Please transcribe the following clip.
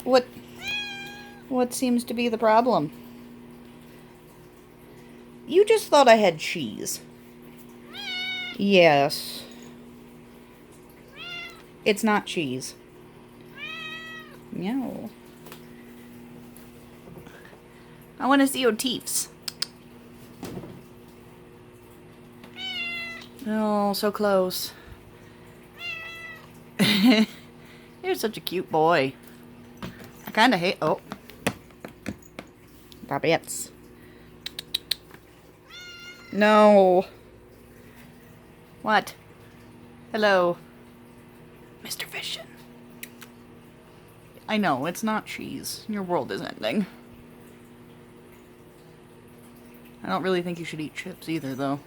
What... What seems to be the problem? You just thought I had cheese. Yes. It's not cheese. No. I want to see your teeths. Oh, so close. You're such a cute boy. I kind of hate... Oh. Babettes. No. What? Hello. Mr. Fishin. I know, it's not cheese. Your world is ending. I don't really think you should eat chips either, though.